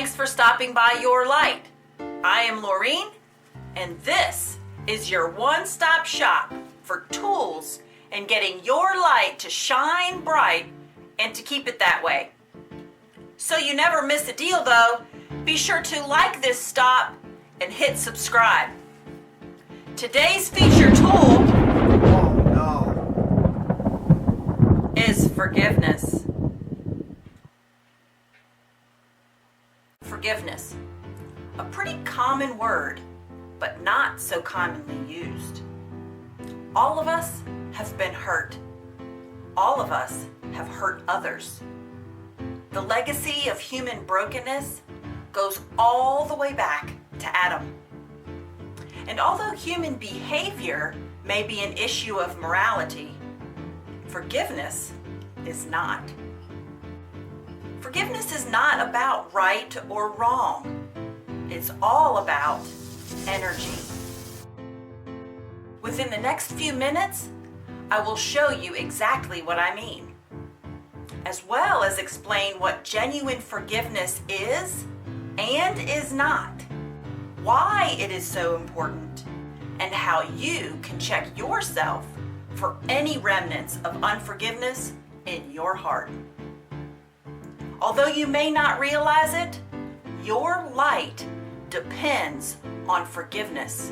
Thanks for stopping by Your Light. I am Laureen, and this is your one-stop shop for tools and getting your light to shine bright and to keep it that way. So you never miss a deal though, be sure to like this stop and hit subscribe. Today's feature tool is forgiveness. Forgiveness, a pretty common word, but not so commonly used. All of us have been hurt. All of us have hurt others. The legacy of human brokenness goes all the way back to Adam. And although human behavior may be an issue of morality, forgiveness is not. Forgiveness is not about right or wrong. It's all about energy. Within the next few minutes, I will show you exactly what I mean, as well as explain what genuine forgiveness is and is not, why it is so important, and how you can check yourself for any remnants of unforgiveness in your heart. Although you may not realize it, your light depends on forgiveness.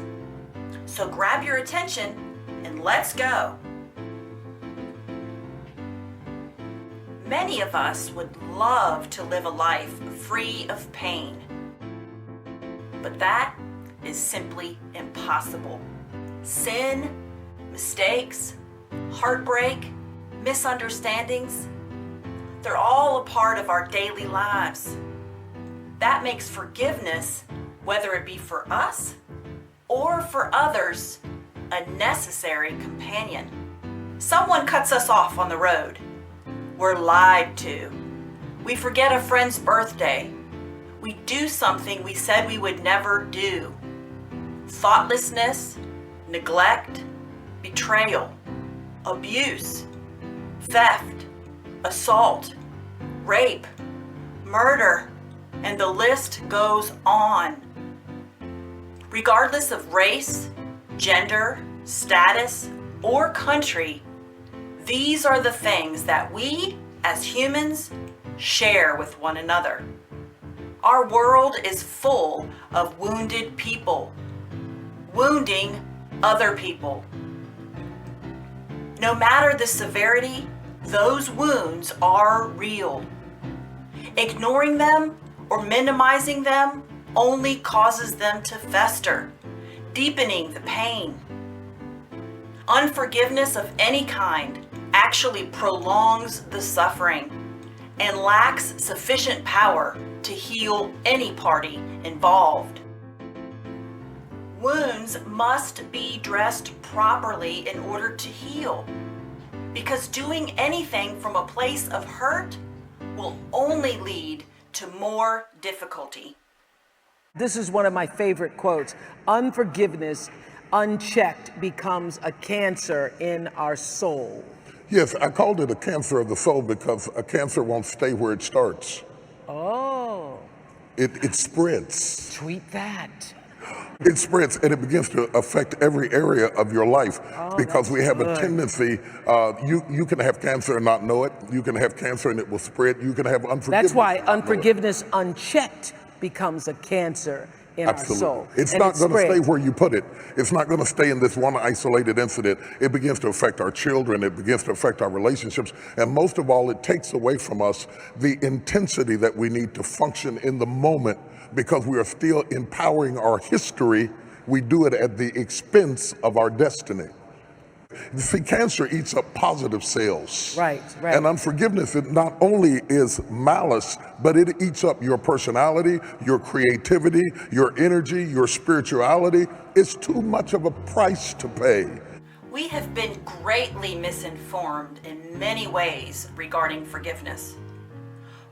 So grab your attention and let's go. Many of us would love to live a life free of pain, but that is simply impossible. Sin, mistakes, heartbreak, misunderstandings, they're all a part of our daily lives. That makes forgiveness, whether it be for us or for others, a necessary companion. Someone cuts us off on the road. We're lied to. We forget a friend's birthday. We do something we said we would never do. Thoughtlessness, neglect, betrayal, abuse, theft, assault, rape, murder, and the list goes on. Regardless of race, gender, status, or country, these are the things that we, as humans, share with one another. Our world is full of wounded people, wounding other people. No matter the severity, those wounds are real. Ignoring them or minimizing them only causes them to fester, deepening the pain. Unforgiveness of any kind actually prolongs the suffering and lacks sufficient power to heal any party involved. Wounds must be dressed properly in order to heal, because doing anything from a place of hurt will only lead to more difficulty. This is one of my favorite quotes. Unforgiveness, unchecked, becomes a cancer in our soul. Yes, I called it a cancer of the soul because a cancer won't stay where it starts. Oh. It spreads. Tweet that. It spreads and it begins to affect every area of your life because we have a tendency, you can have cancer and not know it. You can have cancer and it will spread. You can have unforgiveness. That's why unforgiveness unchecked becomes a cancer in our soul. It's not going to stay where you put it. It's not going to stay in this one isolated incident. It begins to affect our children. It begins to affect our relationships. And most of all, it takes away from us the intensity that we need to function in the moment because we are still empowering our history. We do it at the expense of our destiny. You see, cancer eats up positive cells. Right. And unforgiveness, it not only is malice, but it eats up your personality, your creativity, your energy, your spirituality. It's too much of a price to pay. We have been greatly misinformed in many ways regarding forgiveness.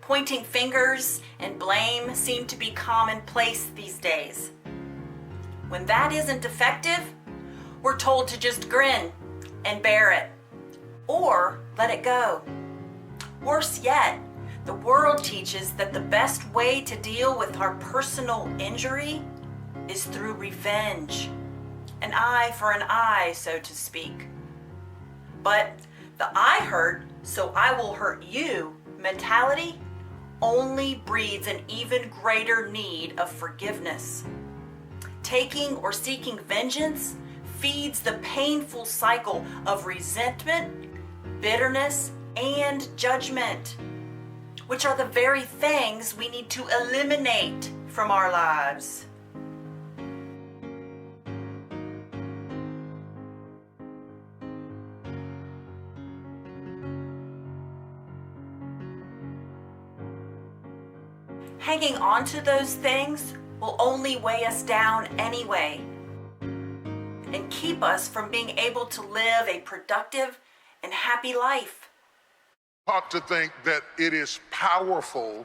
Pointing fingers and blame seem to be commonplace these days. When that isn't effective, we're told to just grin and bear it, or let it go. Worse yet, The world teaches that the best way to deal with our personal injury is through revenge. An eye for an eye, so to speak. But the I hurt, so I will hurt you mentality only breeds an even greater need of forgiveness. Taking or seeking vengeance feeds the painful cycle of resentment, bitterness, and judgment, which are the very things we need to eliminate from our lives. Hanging on to those things will only weigh us down anyway and keep us from being able to live a productive and happy life. Taught to think that it is powerful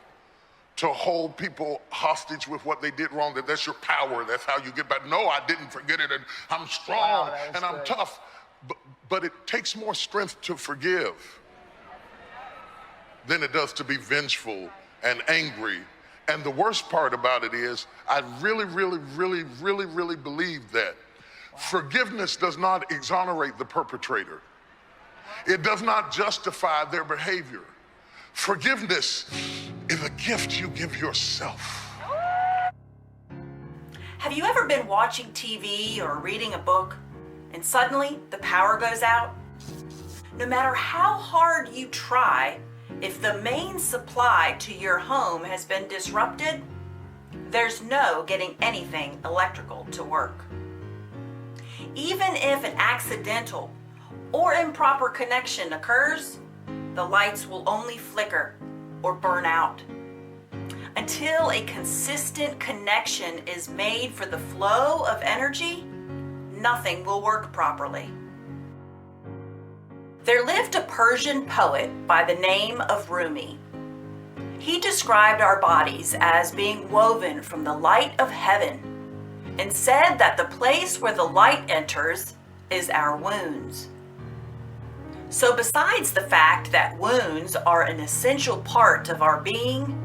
to hold people hostage with what they did wrong, that's your power, that's how you get back. No, I didn't forget it, and I'm strong, and I'm tough. But it takes more strength to forgive than it does to be vengeful and angry. And the worst part about it is, I really believe that forgiveness does not exonerate the perpetrator. It does not justify their behavior. Forgiveness is a gift you give yourself. Have you ever been watching TV or reading a book and suddenly the power goes out? No matter how hard you try, if the main supply to your home has been disrupted, there's no getting anything electrical to work. Even if an accidental or improper connection occurs, the lights will only flicker or burn out. Until a consistent connection is made for the flow of energy, nothing will work properly. There lived a Persian poet by the name of Rumi. He described our bodies as being woven from the light of heaven and said that the place where the light enters is our wounds. So besides the fact that wounds are an essential part of our being,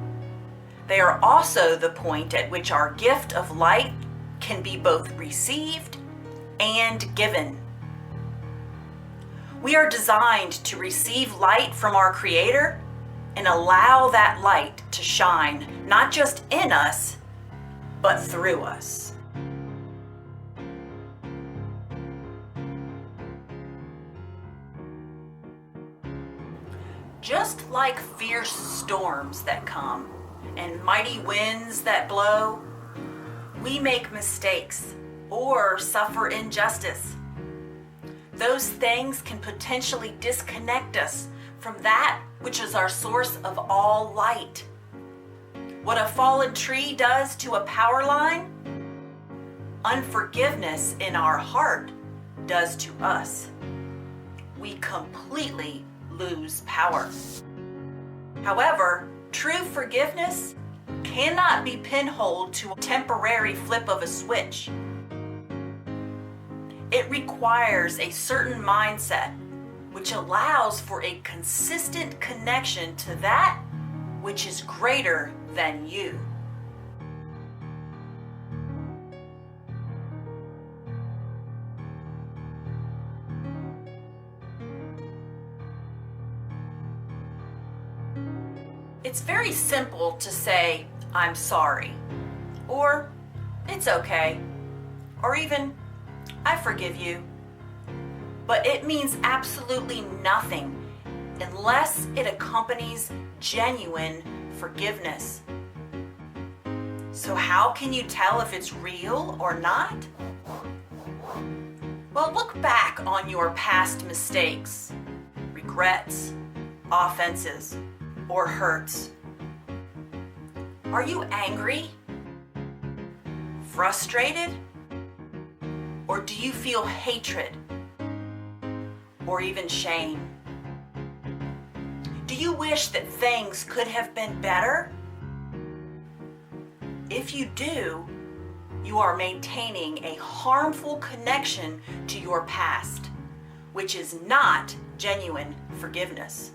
they are also the point at which our gift of light can be both received and given. We are designed to receive light from our Creator and allow that light to shine, not just in us, but through us. Just like fierce storms that come and mighty winds that blow, we make mistakes or suffer injustice. Those things can potentially disconnect us from that which is our source of all light. What a fallen tree does to a power line, unforgiveness in our heart does to us. We completely lose power. However, true forgiveness cannot be pinholed to a temporary flip of a switch. It requires a certain mindset which allows for a consistent connection to that which is greater than you. It's very simple to say, "I'm sorry," or "It's okay," or even "I forgive you." But it means absolutely nothing unless it accompanies genuine forgiveness. So how can you tell if it's real or not? Well, look back on your past mistakes, regrets, offenses, or hurts. Are you angry? Frustrated? Or do you feel hatred? Or even shame? Do you wish that things could have been better? If you do, you are maintaining a harmful connection to your past, which is not genuine forgiveness.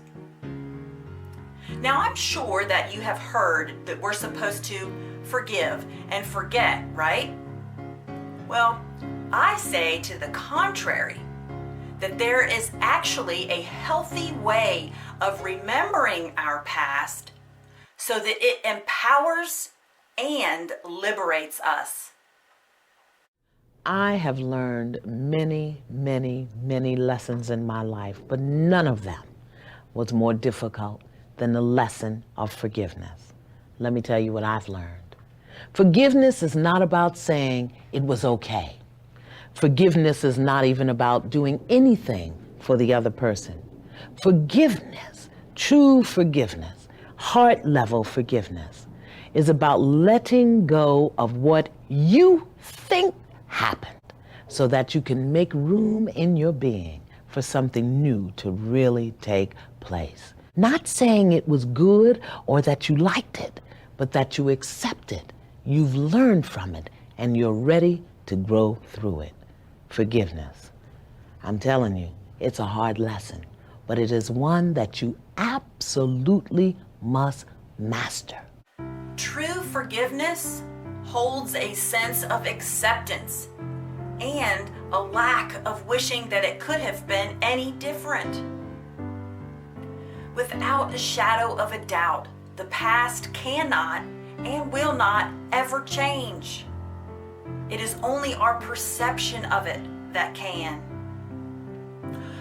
Now, I'm sure that you have heard that we're supposed to forgive and forget, right? Well, I say to the contrary, that there is actually a healthy way of remembering our past so that it empowers and liberates us. I have learned many, many, many lessons in my life, but none of them was more difficult than the lesson of forgiveness. Let me tell you what I've learned. Forgiveness is not about saying it was okay. Forgiveness is not even about doing anything for the other person. Forgiveness, true forgiveness, heart level forgiveness, is about letting go of what you think happened so that you can make room in your being for something new to really take place. Not saying it was good or that you liked it, but that you accept it, you've learned from it, and you're ready to grow through it. Forgiveness. I'm telling you, it's a hard lesson, but it is one that you absolutely must master. True forgiveness holds a sense of acceptance and a lack of wishing that it could have been any different. Without a shadow of a doubt, the past cannot and will not ever change. It is only our perception of it that can.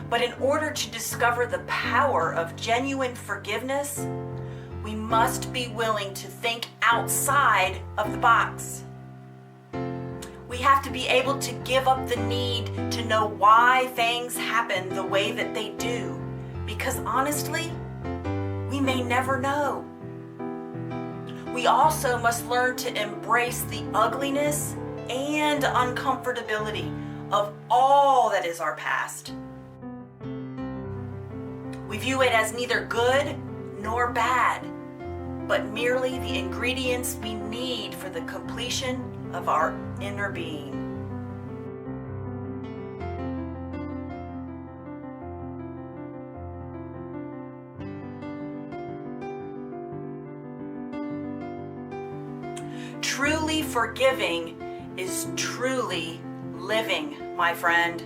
But in order to discover the power of genuine forgiveness, we must be willing to think outside of the box. We have to be able to give up the need to know why things happen the way that they do, because honestly, we may never know. We also must learn to embrace the ugliness and uncomfortability of all that is our past. We view it as neither good nor bad, but merely the ingredients we need for the completion of our inner being. Truly forgiving is truly living, my friend.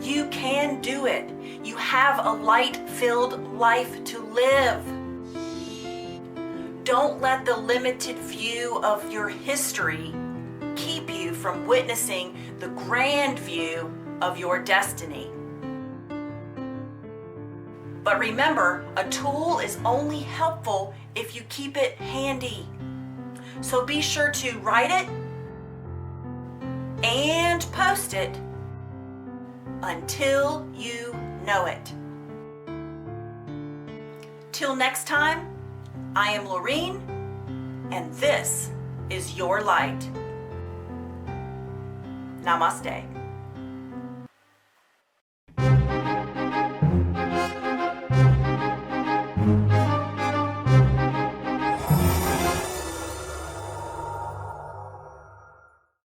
You can do it. You have a light-filled life to live. Don't let the limited view of your history keep you from witnessing the grand view of your destiny. But remember, a tool is only helpful if you keep it handy. So be sure to write it and post it until you know it. Till next time, I am Laureen, and this is your light. Namaste.